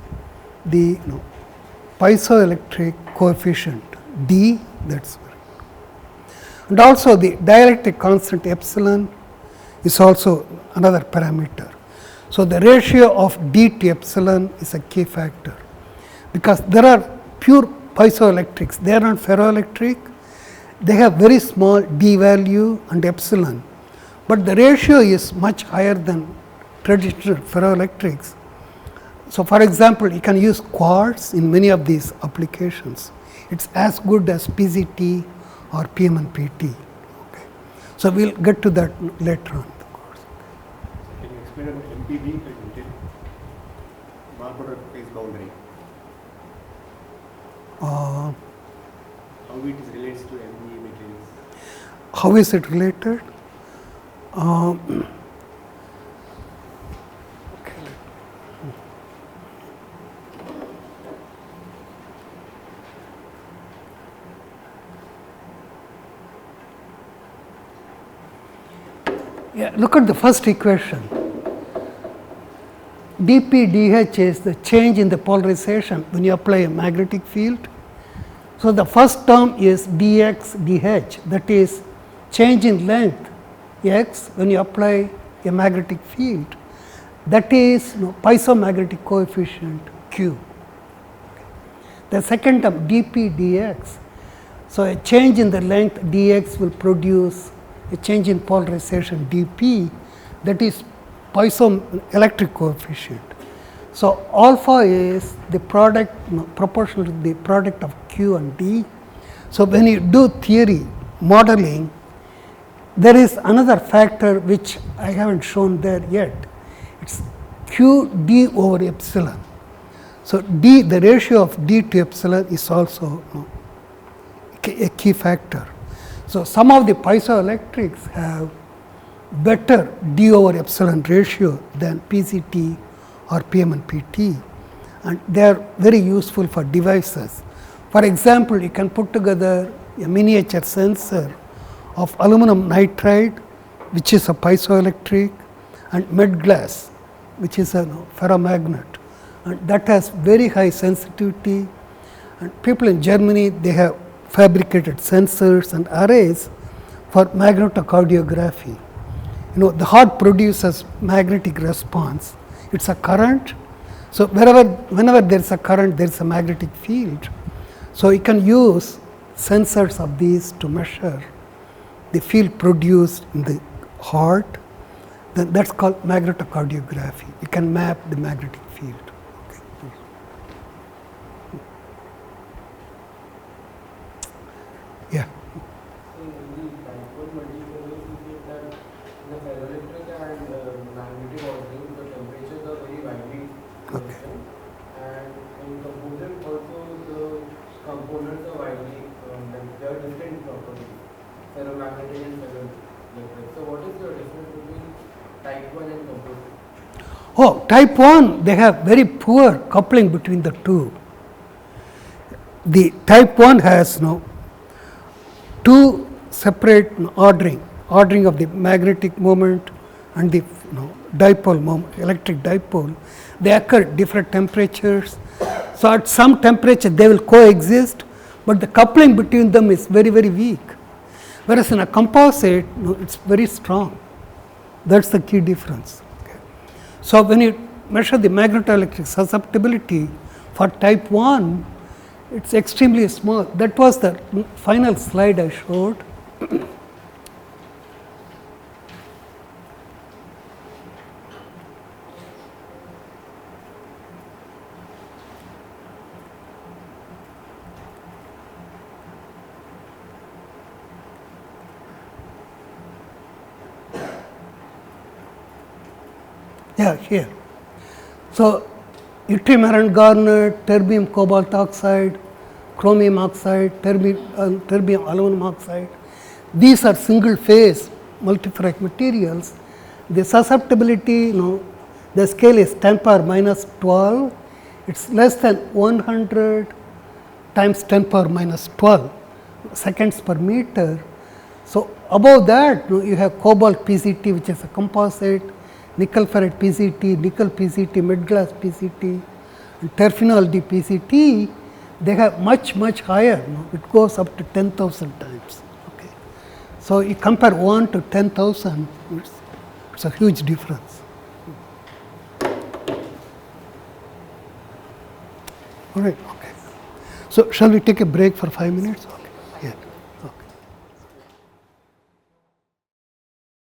the piezoelectric coefficient D, that's right. And also the dielectric constant epsilon is also another parameter. So, the ratio of D to epsilon is a key factor, because there are pure piezoelectrics, they are not ferroelectric, they have very small D value and epsilon, but the ratio is much higher than traditional ferroelectrics. So, for example, you can use quartz in many of these applications. It is as good as PZT or PM&PT. Okay. So, we will get to that later on in the course. Can you explain an MPB, Marlborough phase boundary? How it is relates to MPE materials? How is it related? Yeah, look at the first equation. dP dH is the change in the polarization when you apply a magnetic field. So, the first term is dx dH, that is change in length x when you apply a magnetic field, that is piezomagnetic coefficient Q. The second term dP dx, so a change in the length dx will produce a change in polarization dP, that is piezoelectric coefficient. So, alpha is the product proportional to the product of Q and D. So, when you do theory modeling, there is another factor which I have not shown there yet, it is Q D over epsilon. So, D, the ratio of D to epsilon is also a key factor. So, some of the piezoelectrics have better D over epsilon ratio than PCT or PM&PT, and they are very useful for devices. For example, you can put together a miniature sensor of aluminum nitride, which is a piezoelectric, and med glass, which is a ferromagnet, and that has very high sensitivity. And people in Germany, they have fabricated sensors and arrays for magnetocardiography. The heart produces magnetic response, it is a current. So, whenever there is a current, there is a magnetic field. So, you can use sensors of these to measure the field produced in the heart, then that is called magnetocardiography. You can map the magnetic field. Okay. Yeah. So, in the dipole multiferroic, you see that in the ferroelectric and magnetic ordering, the temperatures are very widely different. And in composite also, the components are widely, they are different properties, ferromagnetic and ferroelectric. So, what is the difference between type 1 and composite? Oh, type 1, they have very poor coupling between the two. The type 1 has two separate ordering of the magnetic moment and the dipole moment, electric dipole. They occur at different temperatures. So, at some temperature they will coexist, but the coupling between them is very, very weak. Whereas in a composite, it is very strong. That is the key difference. Okay. So, when you measure the magnetoelectric susceptibility for type 1, it is extremely small. That was the final slide I showed. Yeah, here. So, yttrium iron garnet, terbium cobalt oxide, chromium oxide, terbium aluminum oxide, these are single phase multiferric materials. The susceptibility, the scale is 10 power minus 12, it is less than 100 times 10 power minus 12 seconds per meter. So, above that you have cobalt PCT, which is a composite, nickel ferrite PCT, nickel PCT, mid glass PCT, and terphenol D PCT, they have much higher, it goes up to 10,000 times. Okay. So, you compare 1 to 10,000, it's a huge difference. All right, okay. So, shall we take a break for 5 minutes?